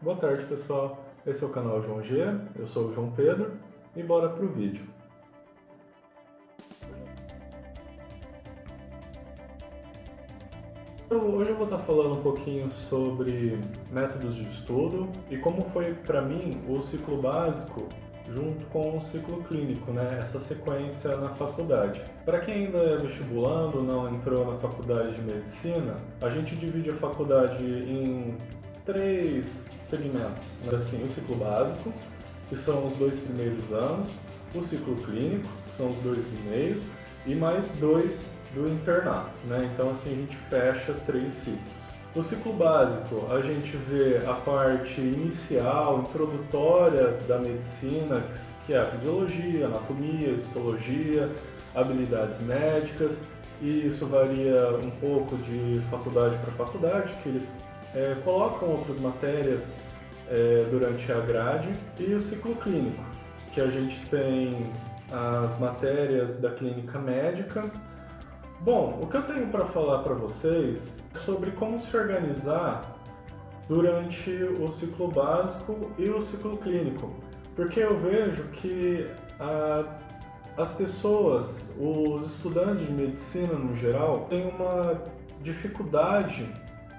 Boa tarde, pessoal. Esse é o canal João G, eu sou o João Pedro e bora pro vídeo. Hoje eu vou estar falando um pouquinho sobre métodos de estudo e como foi para mim o ciclo básico junto com o ciclo clínico, né? Essa sequência na faculdade. Para quem ainda é vestibulando, não entrou na faculdade de medicina, a gente divide a faculdade em três segmentos, né? Assim, o ciclo básico, que são os 2 primeiros anos, o ciclo clínico, que são os 2 do meio, e mais 2 do internato, né? Então assim a gente fecha 3 ciclos. No ciclo básico, a gente vê a parte inicial, introdutória da medicina, que é a fisiologia, anatomia, histologia, habilidades médicas, e isso varia um pouco de faculdade para faculdade, que eles colocam outras matérias durante a grade, e o ciclo clínico, que a gente tem as matérias da clínica médica. Bom, o que eu tenho para falar para vocês é sobre como se organizar durante o ciclo básico e o ciclo clínico, porque eu vejo que as pessoas, os estudantes de medicina no geral, têm uma dificuldade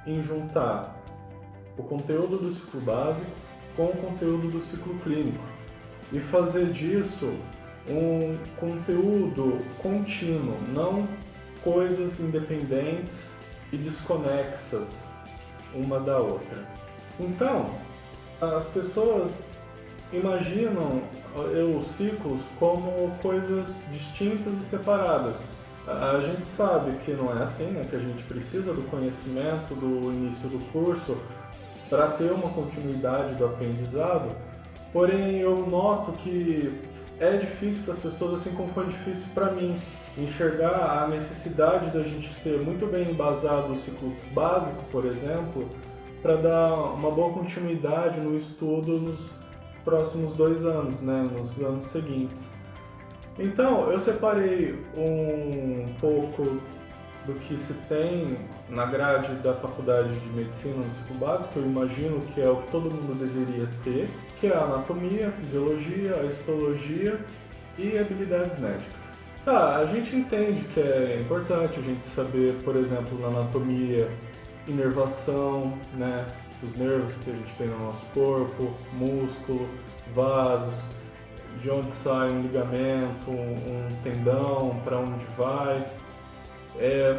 em juntar o conteúdo do ciclo básico com o conteúdo do ciclo clínico e fazer disso um conteúdo contínuo, não coisas independentes e desconexas uma da outra. Então, as pessoas imaginam os ciclos como coisas distintas e separadas. A gente sabe que não é assim, né? Que a gente precisa do conhecimento do início do curso para ter uma continuidade do aprendizado, porém eu noto que é difícil para as pessoas, assim como foi difícil para mim, enxergar a necessidade da gente ter muito bem embasado o ciclo básico, por exemplo, para dar uma boa continuidade no estudo nos próximos 2 anos, né, nos anos seguintes. Então, eu separei um pouco do que se tem na grade da faculdade de medicina no ciclo básico, eu imagino que é o que todo mundo deveria ter, que é a anatomia, a fisiologia, a histologia e habilidades médicas. Tá, a gente entende que é importante a gente saber, por exemplo, na anatomia, inervação, né, os nervos que a gente tem no nosso corpo, músculo, vasos, de onde sai um ligamento, um tendão, para onde vai.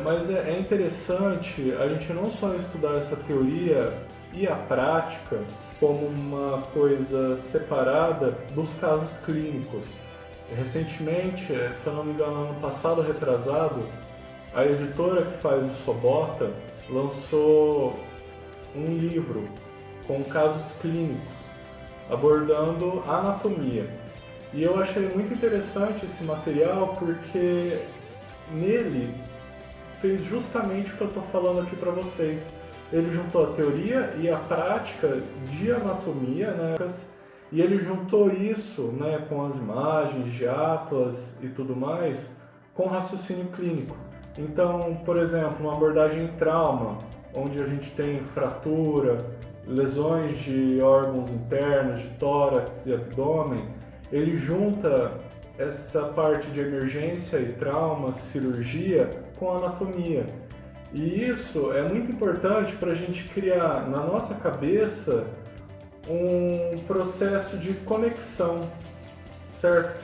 Mas é interessante a gente não só estudar essa teoria e a prática como uma coisa separada dos casos clínicos. Recentemente, se eu não me engano, ano passado retrasado, a editora que faz o Sobota lançou um livro com casos clínicos abordando a anatomia. E eu achei muito interessante esse material porque nele fez justamente o que eu estou falando aqui para vocês. Ele juntou a teoria e a prática de anatomia, né? E ele juntou isso, né, com as imagens de atlas e tudo mais, com raciocínio clínico. Então, por exemplo, uma abordagem em trauma, onde a gente tem fratura, lesões de órgãos internos, de tórax e abdômen, ele junta essa parte de emergência e trauma, cirurgia, com a anatomia. E isso é muito importante para a gente criar na nossa cabeça um processo de conexão, certo?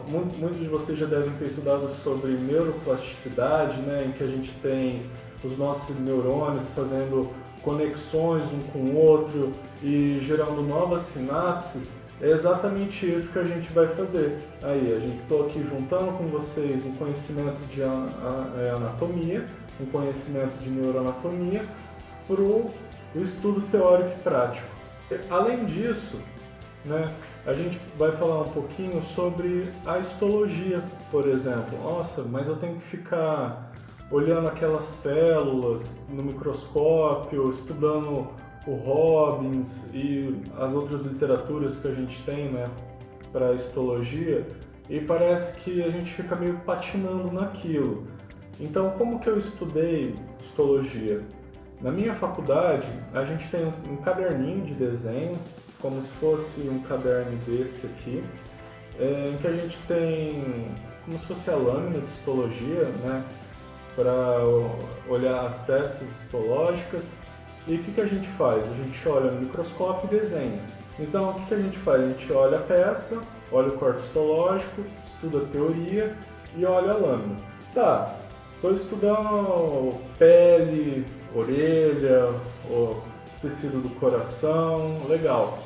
Muitos de vocês já devem ter estudado sobre neuroplasticidade, né, em que a gente tem os nossos neurônios fazendo conexões um com o outro e gerando novas sinapses. É exatamente isso que a gente vai fazer. Aí, a gente estou aqui juntando com vocês um conhecimento de anatomia, um conhecimento de neuroanatomia, para o estudo teórico e prático. Além disso, né, a gente vai falar um pouquinho sobre a histologia, por exemplo. Nossa, mas eu tenho que ficar olhando aquelas células no microscópio, estudando o Robbins e as outras literaturas que a gente tem, né, para a histologia, e parece que a gente fica meio patinando naquilo. Então, como que eu estudei histologia? Na minha faculdade, a gente tem um caderninho de desenho, como se fosse um caderno desse aqui, em que a gente tem como se fosse a lâmina de histologia, né, para olhar as peças histológicas. E o que a gente faz? A gente olha no microscópio e desenha. Então, o que a gente faz? A gente olha a peça, olha o corte histológico, estuda a teoria e olha a lâmina. Tá, estou estudando pele, orelha, o tecido do coração, legal.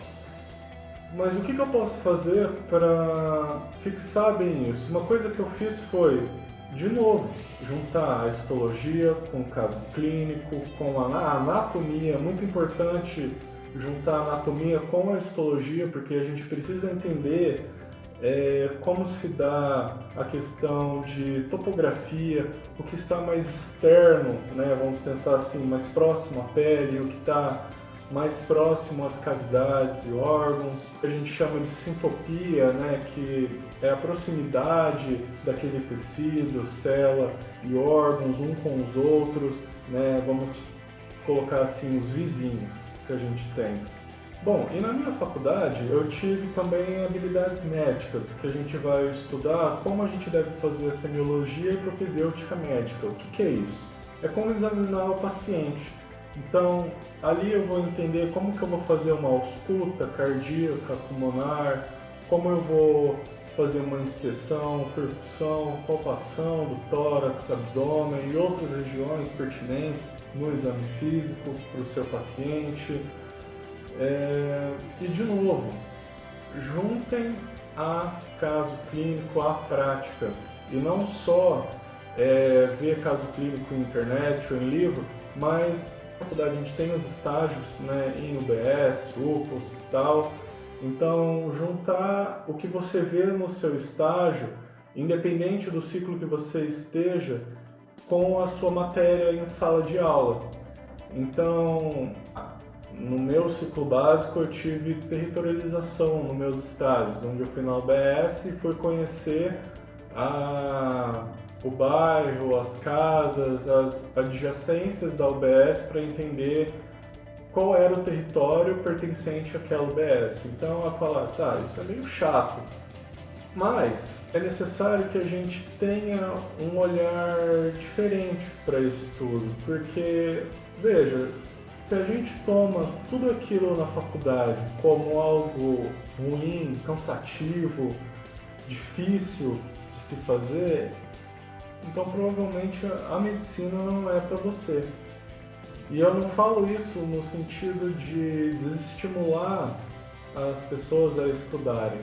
Mas o que eu posso fazer para fixar bem isso? Uma coisa que eu fiz foi, de novo, juntar a histologia com o caso clínico, com a anatomia. É muito importante juntar a anatomia com a histologia, porque a gente precisa entender como se dá a questão de topografia, o que está mais externo, né? Vamos pensar assim, mais próximo à pele, o que está mais próximo às cavidades e órgãos. A gente chama de sintopia, né? Que é a proximidade daquele tecido, célula e órgãos um com os outros, né? Vamos colocar assim os vizinhos que a gente tem. Bom, e na minha faculdade eu tive também habilidades médicas, que a gente vai estudar como a gente deve fazer a semiologia e propedêutica médica. O que é isso? É como examinar o paciente. Então, ali eu vou entender como que eu vou fazer uma ausculta cardíaca, pulmonar, como eu vou fazer uma inspeção, percussão, palpação do tórax, abdômen e outras regiões pertinentes no exame físico para o seu paciente. E de novo, juntem a caso clínico à prática e não só ver caso clínico em internet ou em livro, mas na faculdade a gente tem os estágios, né, em UBS, UPA, hospital. Então, juntar o que você vê no seu estágio, independente do ciclo que você esteja, com a sua matéria em sala de aula. Então, no meu ciclo básico eu tive territorialização nos meus estágios, onde eu fui na UBS e fui conhecer o bairro, as casas, as adjacências da UBS para entender qual era o território pertencente àquela UBS. Então eu falar, tá, isso é meio chato, mas é necessário que a gente tenha um olhar diferente para isso tudo, porque, veja, se a gente toma tudo aquilo na faculdade como algo ruim, cansativo, difícil de se fazer, então provavelmente a medicina não é para você. E eu não falo isso no sentido de desestimular as pessoas a estudarem,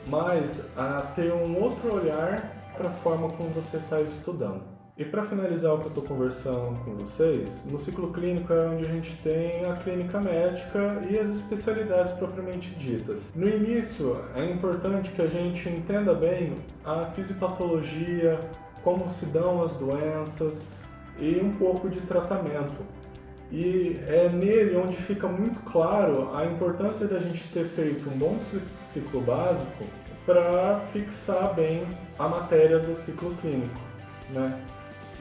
mas a ter um outro olhar para a forma como você está estudando. E para finalizar o que eu estou conversando com vocês, no ciclo clínico é onde a gente tem a clínica médica e as especialidades propriamente ditas. No início é importante que a gente entenda bem a fisiopatologia, como se dão as doenças e um pouco de tratamento. E é nele onde fica muito claro a importância da gente ter feito um bom ciclo básico para fixar bem a matéria do ciclo clínico, né?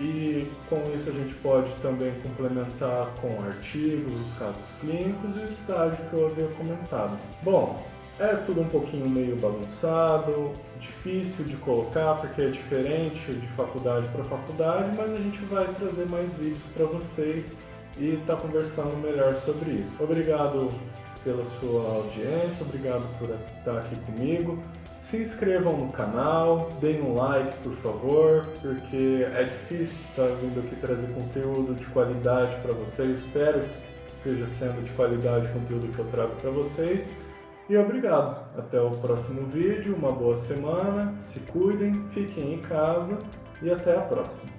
E com isso a gente pode também complementar com artigos, os casos clínicos e o estágio que eu havia comentado. Bom, é tudo um pouquinho meio bagunçado, difícil de colocar porque é diferente de faculdade para faculdade, mas a gente vai trazer mais vídeos para vocês e estar conversando melhor sobre isso. Obrigado pela sua audiência, obrigado por estar aqui comigo. Se inscrevam no canal, deem um like, por favor, porque é difícil estar vindo aqui trazer conteúdo de qualidade para vocês. Espero que esteja sendo de qualidade o conteúdo que eu trago para vocês. E obrigado. Até o próximo vídeo, uma boa semana, se cuidem, fiquem em casa e até a próxima.